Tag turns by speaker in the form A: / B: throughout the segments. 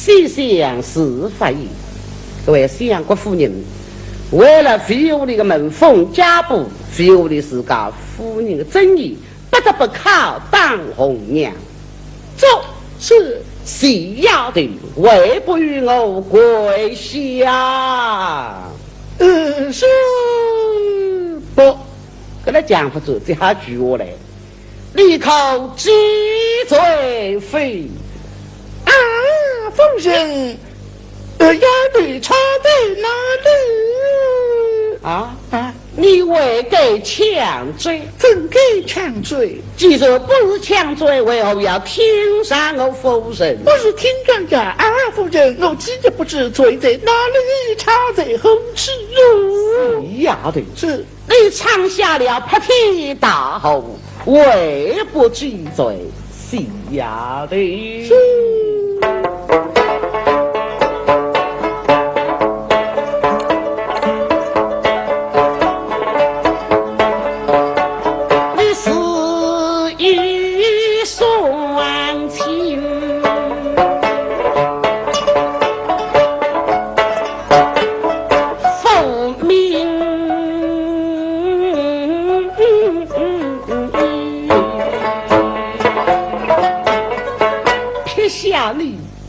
A: 西厢是法意。各位西洋国妇人，为了维护你的门风家谱，维护你自家夫人的正义，不得不靠当红娘。走，是西亚的，为不与我跪下。是不？跟他讲不出这下句话来，立口鸡嘴飞。
B: 啊，夫人，衙内差在哪里？
A: 你为给抢罪？
B: 怎给抢罪？
A: 既说不是抢罪，为何要听上我夫人？
B: 不是听专家啊，夫人，我今日不知罪在哪里，差在何处？
A: 丫的，
B: 是
A: 你闯下了拍天大祸，为不记罪？是丫的。是。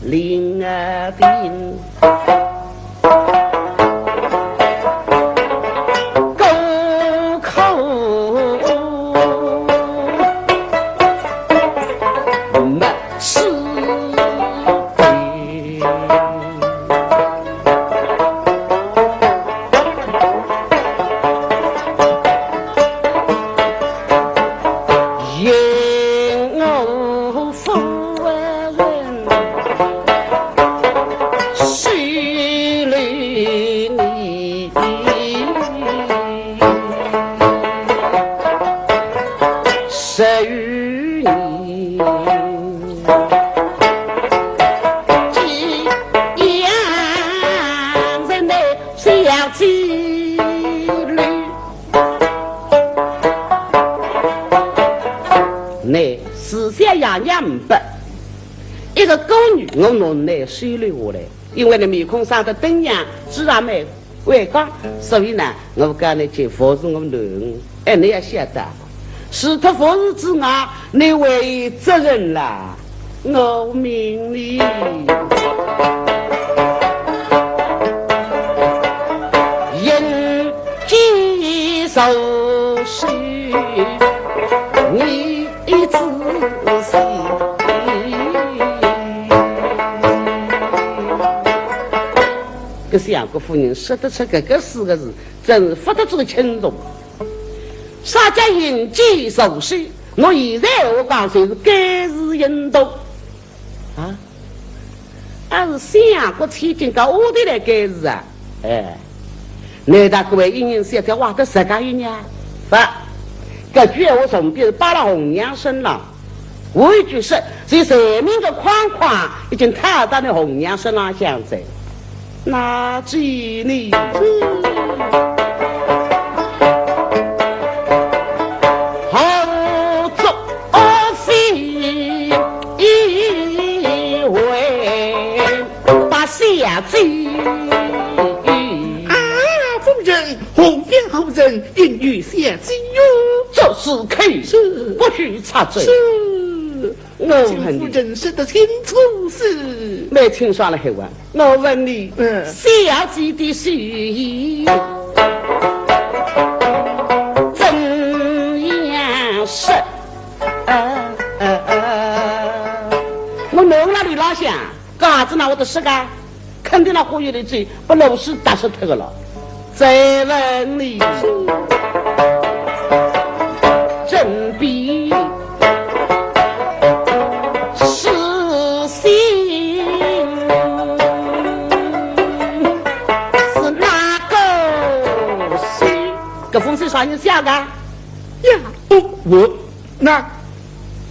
A: 林儿丁沟口没事一个狗女，我弄来收留下来，因为你面孔上的灯样自然没外光，所以呢，我跟你去服侍我女儿。你要晓得，除脱服侍之外，你为责任啦，我命你。因既受许，你自心。这两个妇人说得出这个四个字，真是发得出轻重。啥叫引荐手续？我现在我讲说是该是引导啊，还是相国千金到我的来该是啊？难道各位一人三条挖得十个月呢？不，这句我从别扒了红娘身上，我一句说，这上面的框框已经踏到了红娘身上相在。那几年好做非为把下罪
B: 啊！夫人，红颜后人应予下罪哟，
A: 这是可以，是不许插嘴。
B: 请夫人说得清楚是。
A: 没听说了，还问我问你，小姐的属意怎样是？我弄了你老乡，嘎子呢？我的世界肯定那忽悠的嘴，不老实打死他个了。再问你，真比。这风水上有下个呀？
B: 我那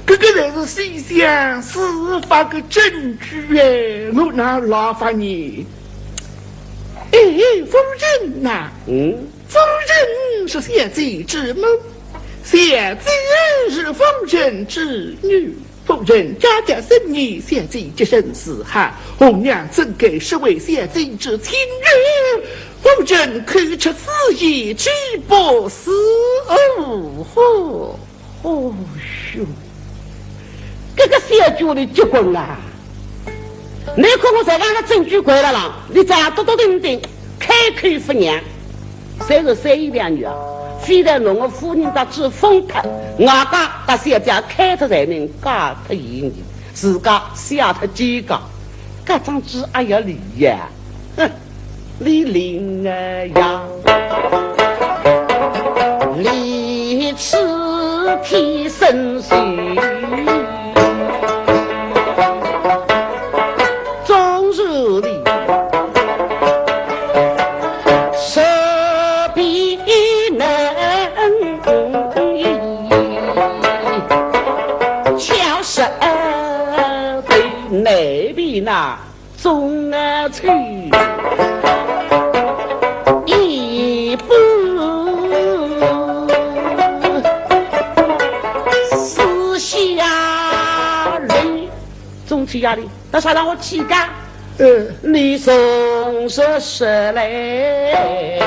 B: 这个才是西厢司法的证据哎，我哪劳烦你？夫人呐，夫人是下贼之母，下贼是夫人之女，夫夫人家家生意，现在这身死汉，红娘怎给是为现在之亲人？夫人可出此意，岂不死？
A: 哦哟，这个小舅的结婚啊！你看我在那个证据归了啦，你咋多多丁丁，开口不娘，32两女啊！非得弄我夫人的只封他，外家把小家开他人民嫁他一年，自家下他几个，这张纸还要理呀？哼，理灵儿呀，理此替身水。那中儿去一步思下泪，中去压力，那啥让我气干？你送是来，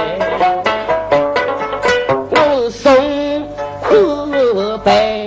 A: 我送苦悲。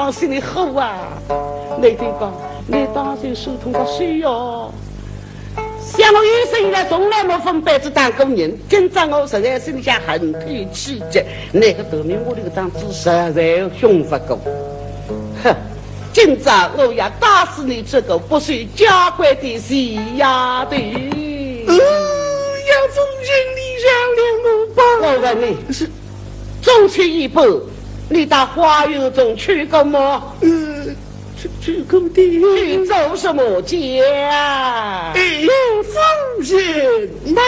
A: 心里好啊！那天讲，你当心手痛个水哟。像我一生以来从来没分辈子当工人，今朝我实在心里下很推气节，那个证明我这个张纸实在凶不够。哼！今朝我要打死你这个不随家规的西丫头！
B: 要奉劝你饶了我吧。
A: 我问你，是中去一步。你到花园中去过吗？
B: 去过的。
A: 去走什么街啊？
B: 夫人呐，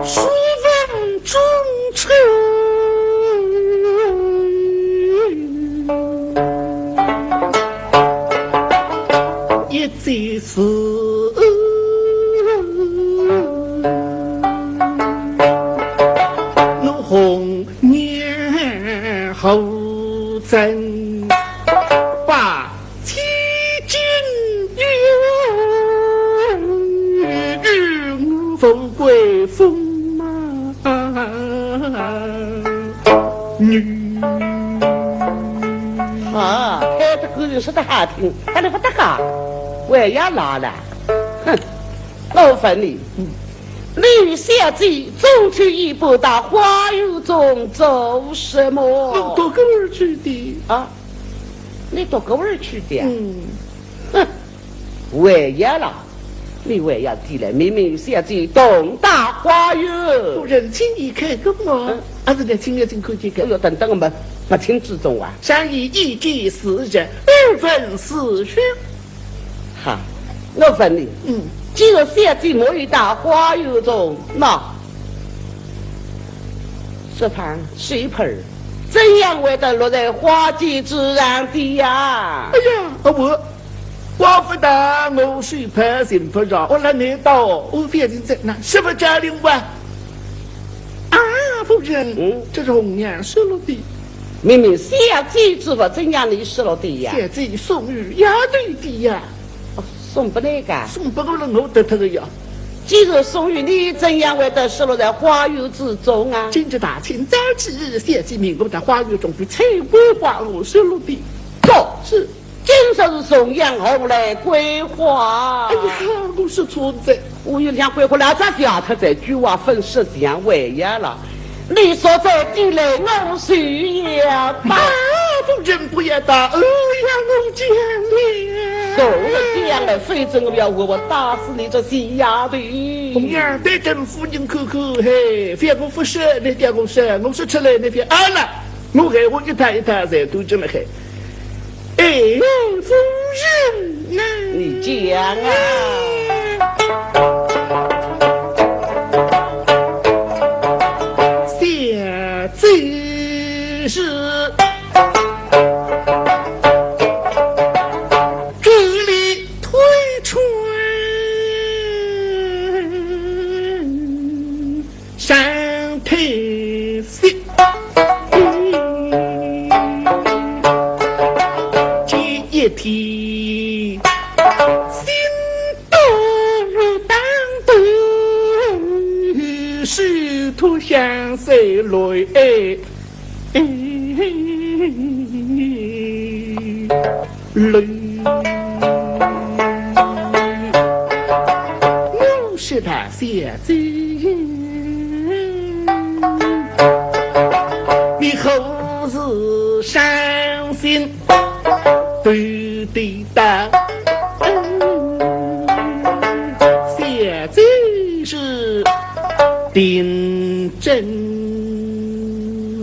B: 书房中秋，一再是。后怎把七金玉富贵风马女
A: 啊！这个人说的好听，他那不得好，我也要拿了。哼，我问你。李小姐中去一步到花园中做什么？
B: 到沟儿去的
A: 啊！你到沟儿去的？哼，为呀了，你为呀地来，明明小姐东大花园。
B: 夫人，请你开个嘛，还是来请来进口这个？
A: 哎呦，等等我们不听之中啊！
B: 上以一计4日，2分4虚。
A: 哈，我问你，既然小姐莫于大花园中，那这盘水盆怎样会得落在花季之上的呀？
B: 哎呀，我不但我水盆心不饶，我来你到我变成在那什么家庭吧？啊，夫人，这是红娘失落的。
A: 明明小姐知不怎样你失落的呀？
B: 小姐送与丫头的呀。
A: 送不来个，
B: 送不过了，我得他的呀。
A: 既然送与你，怎样会得失落在花园之中啊？
B: 今日大清早起，小姐命我在花园中去采桂花，我失落的。
A: 是，今日是送杨红来桂花。
B: 哎呀，我是错在，
A: 我有两桂花来咱家他在菊花粉饰这样为呀了。你所在地雷我需要把
B: 夫人不要打，呀，我讲了，
A: 够了讲了，非正我要我打死你这西丫头！
B: 红娘对政府人口口嘿，非我不舍，那点我舍，我说出来那边啊了，我给我一摊一摊在都这么黑。哎，夫人呐，
A: 你讲啊！
B: 现在是这里推船上台戏。一提心动当头，师徒相随泪我是他写字，你后日伤心对对的，现在是定真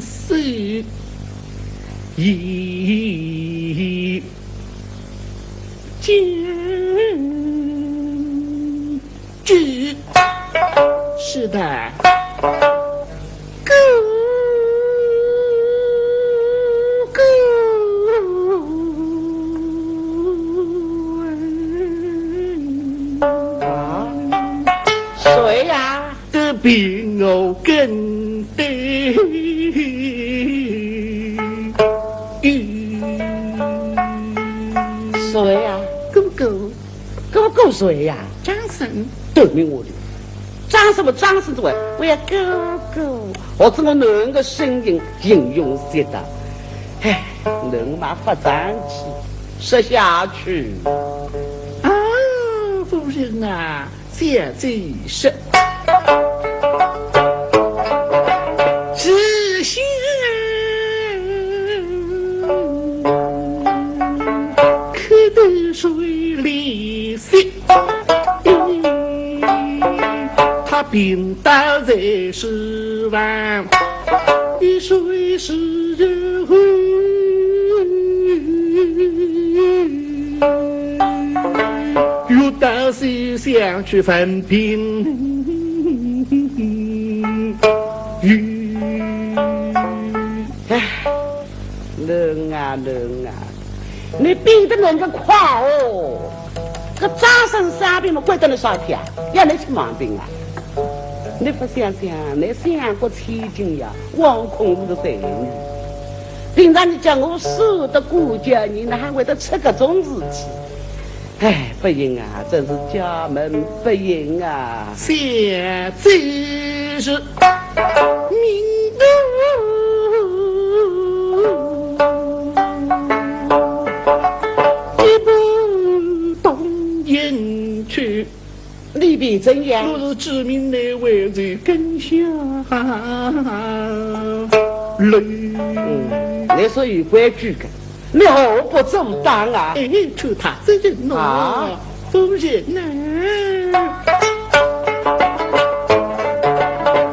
B: 是一件事，是的。
A: 谁呀？
B: 这比我更得
A: 谁呀？
B: 狗狗，
A: 狗谁呀？
B: 张生，
A: 对面我的，张什么张什么？我要狗狗，我怎么能个声音形容写的？哎，能嘛发展起，说下去。
B: 啊，夫人啊，现在是。只想可得水里洗，他病倒在十万，一水是人回，有道是想去分病。
A: 哎，人啊人啊，你病得人个快哦！这张生三病嘛，怪得你啥天？要你去忙病啊？你不想想，你想过千金呀？王空是个贼女，平常你叫我守得顾家，你那还为得吃个种事情？哎，不行啊，真是家门不幸啊！
B: 现在是明一步东营去，
A: 你比怎样？
B: 若是知名那位在跟下泪。
A: 你说有规矩的，你何不走当啊？
B: 哎，求他这人哦，夫人啊，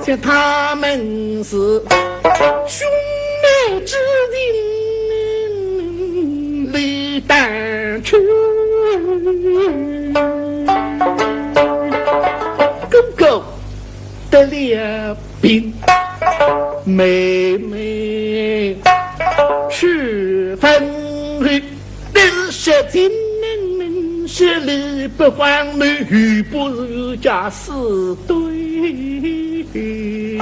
B: 像他们是兄妹之人，离单去。狗狗得了病，妹妹去分离，但是学尽人学理不还女，不如家死对对。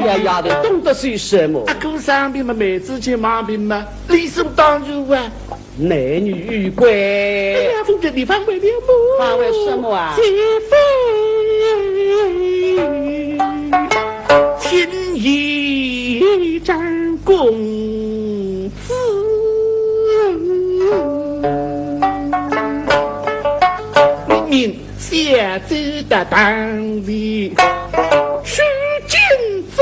A: 呀呀的，懂得是什么？
B: 阿哥生病嘛，妹子去忙病嘛，理所当然啊。
A: 男女与归。
B: 哎呀，夫人，你反为了么？
A: 反为什么啊？
B: 岂非情义战公子？明现在的当地是君子。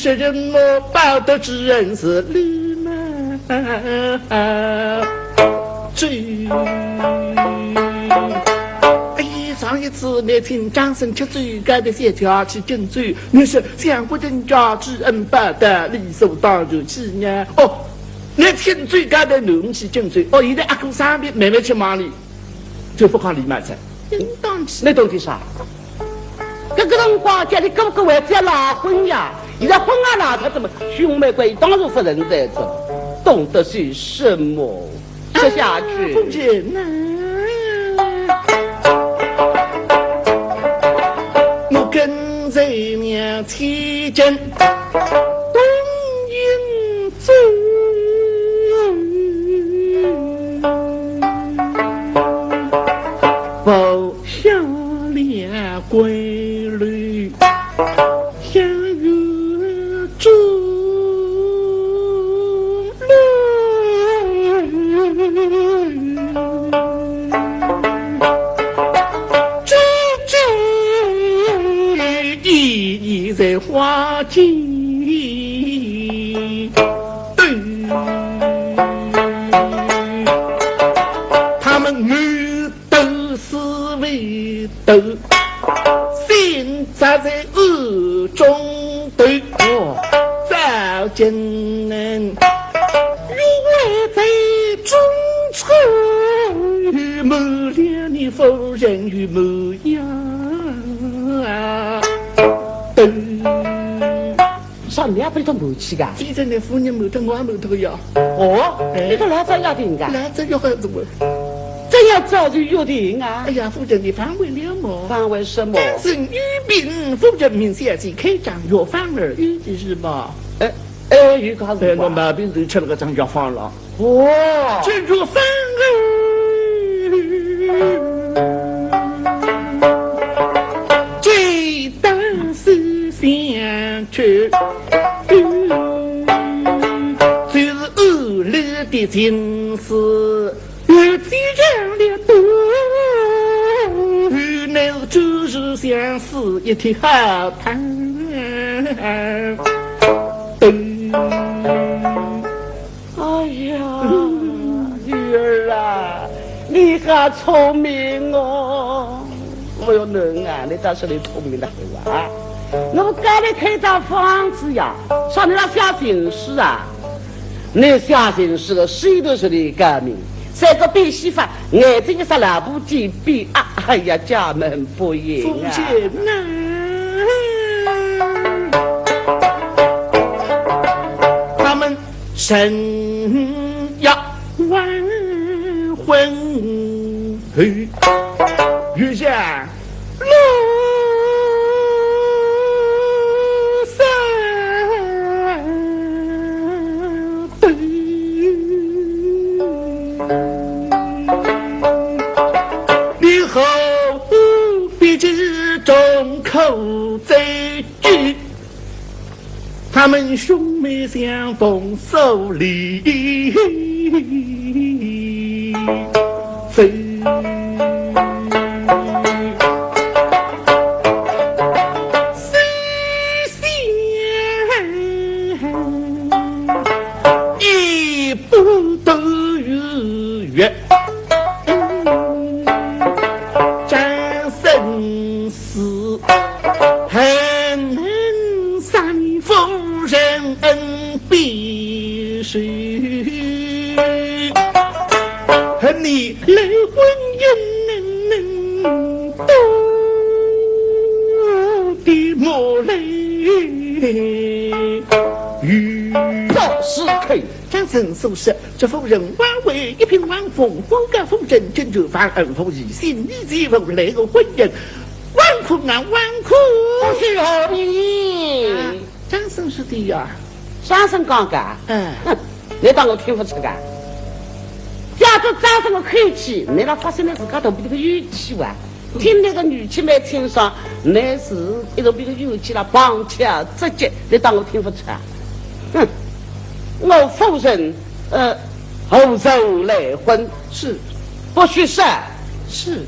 B: 是人我报德之人是李满醉。上一次你听张生吃醉干的谢家去敬罪，你是想不人家知恩报德，理所当然去呢？哦，你听醉干的农去敬罪，哦，现在阿公上边慢慢去忙里，就不靠李满才。
A: 你到底啥？这个辰光家里各个为这老婚呀，现在婚啊老他怎么兄妹关系当然是人在这，懂得些什么？说下去。
B: 不见啊。跟在娘妻间东营走，不下了规律，下入中在花季，他们满都是为斗，心扎在恶中斗。早今人如为在中愁，谋两年夫人与模样。
A: 上你也不里头谋去噶？
B: 非常的妇人谋头，我也谋头呀。
A: 哦，你都来这要定噶？
B: 来这要怎么？
A: 这要早就约定啊！
B: 哎呀，夫人你反为了么？
A: 反为什么？
B: 但是御病，夫人明显是开张药方而已的是吧？
A: 预告是
B: 我毛病就吃了个张药方了。
A: 哦，
B: 这药方最大是相去。就是恶劣的情事，有几人的多，乃是周日相思一天好谈。
A: 哎呀，女儿啊，你还聪明哦！我哟，能啊，你倒是你聪明的很啊！那么赶紧开张房子呀，上你那下进士啊！你下进士的谁都是你革命，三个变戏法，眼睛一撒两部金币啊！哎呀，家门不严啊！
B: 他们生要完婚，遇见路上灯，以后必知众口贼句。他们兄妹相逢受礼，谁一步都如约，张生死很能三夫人恩必须，和你来婚姻都的莫泪。
A: 就是可以。
B: 张生所说，这夫人枉为一品王凤，不敢夫人真就反而夫一心一计为来个婚姻，万苦啊万苦！
A: 不是何必？
B: 张生是的呀，
A: 张生刚干，
B: 嗯，
A: 你当我听不出干？假如张生的口气，你那发生的自家头比那个语气哇，听那个语气没听上，那是一种比个语气啦，绑起啊，直接你当我听不出啊？哼，我夫人后手来婚
B: 是
A: 不许杀，
B: 是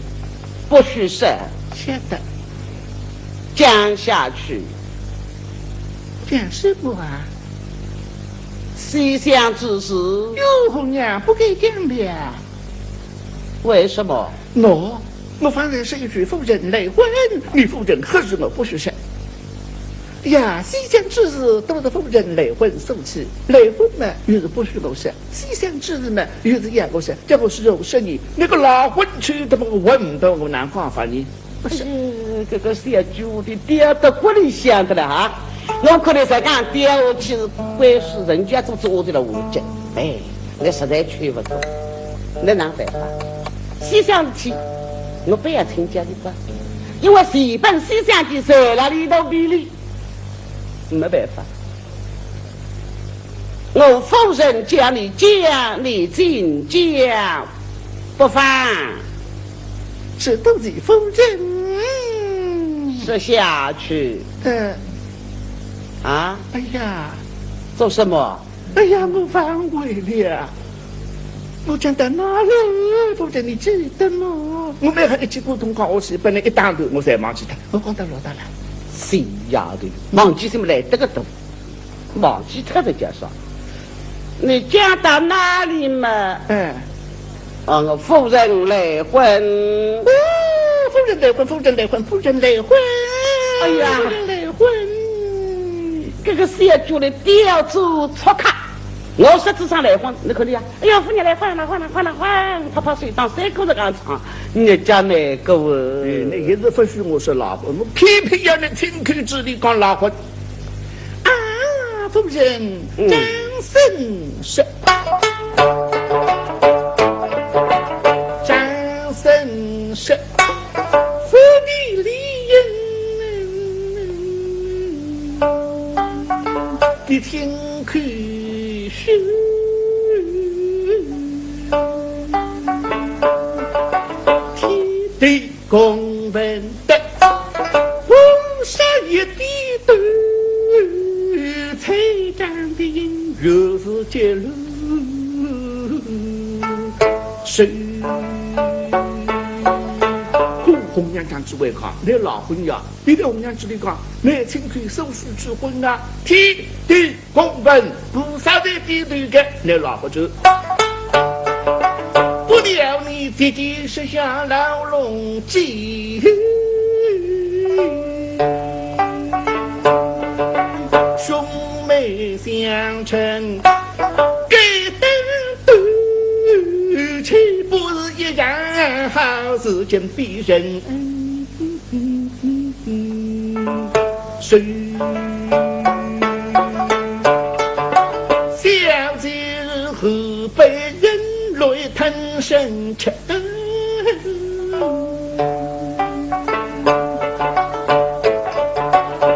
A: 不许杀，
B: 晓得。
A: 讲下去，
B: 讲什么啊？
A: 西厢之事，
B: 哟，红娘不该讲的呀。
A: 为什么？
B: 我方才是一句夫人来婚，你夫人何日我不许生？呀，西厢之事都是夫人来婚送去，来婚嘛又是不许我生，西厢之事嘛又是让我生，叫我是肉食你，那个老婚去怎么问到我难方法呢？
A: 不是，这个小猪的爹到锅里想的了哈。我可能在讲爹，我其实关是人家做我的了无证，哎，我实在劝不动，那哪办法？西厢去，我不要参加的吧，因为西本西厢的在那里头比例，没办法。我夫人叫你讲，你进讲不放，
B: 是都是夫人
A: 说下去。啊！
B: 哎呀，
A: 做什么？
B: 哎呀，我反悔了。我讲到哪里？夫人，你记得吗？我们还一起沟通考试，本来一大头我才忘记他。我讲到老大了。
A: 谁丫的，忘记什么来得个多？忘记他的叫啥？你讲到哪里嘛？我夫人来婚。
B: 夫人来婚，夫人来婚，夫人来婚。
A: 哎呀，
B: 夫人来婚。
A: 这个小猪的吊住错卡，我实质上来婚，你看你呀，哎呀，夫人来婚了，泡泡水当3个人干唱，你家哪个哦？
B: 那也是不许我说老婚，我偏偏要你亲口之里讲老婚。啊，夫人，掌声是，掌声是，夫你理你听口说，天地公文德，红纱一地斗，彩帐的音若是揭露，谁？红娘讲之为讲，你老婚呀，你的红娘之里讲，你亲口手书之婚啊，天地公文菩萨在地头的，你老不走。不料你自己设下牢笼计，兄妹相称，该等斗，岂不是一样好事见别人？谁？小子河北人来吞生吃，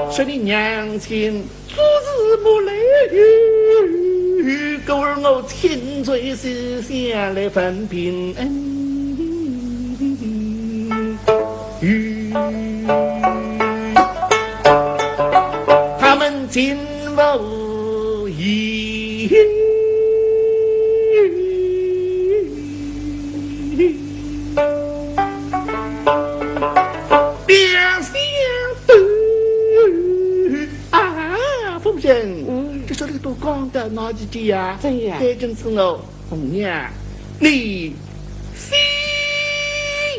B: 说你娘亲做事不来，狗儿我亲嘴是下来分平恩。他们尽无疑，两相对啊！夫人，这说的都讲的哪几句呀？
A: 怎样？
B: 这正是我红娘，你西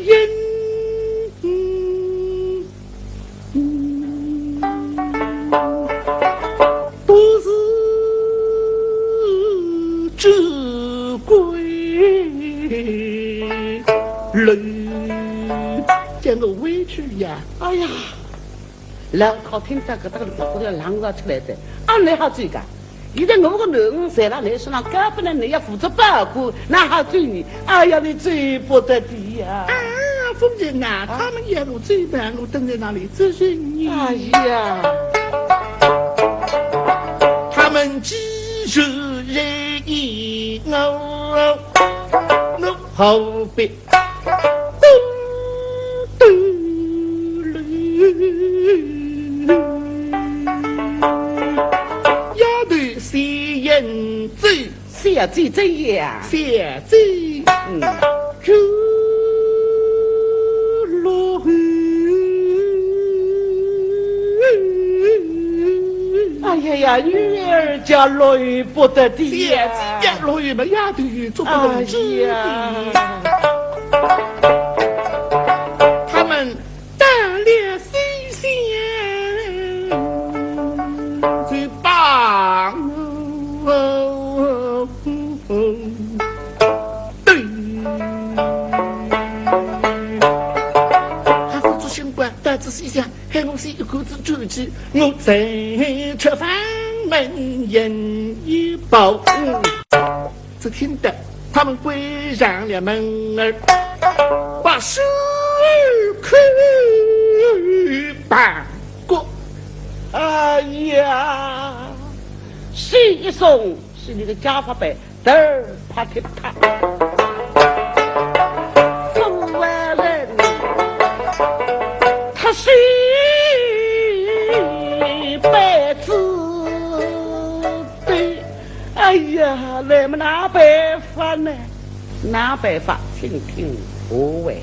B: 人。都是只归人，讲个委屈呀！
A: 哎呀，老靠听这个我要浪上出来的，你好这个。现在我个囡在那来说那根本你要负责保护，那好追你，哎呀，你追不得的呀！
B: 夫人呐，他们也我追吧，我等在那里责任你。
A: 哎呀，
B: 他们既是人意，我何必都要对谁人罪？
A: 小嘴这样，
B: 小嘴，就落雨。
A: 哎哎呀呀，女儿家累不得的呀！
B: 姐累嘛，丫头做不动之
A: 呀。
B: 他们打猎西厢最棒对，还是做相关大致西厢，还我是一口子住起，我在吃饭门人一包。只听得他们关上了门儿，把手口把过。
A: 哎呀，洗一送是你的家法呗，嘚儿啪踢啪。作为人，他是辈子的。哎呀，那么哪办法呢？哪办法？听听我为。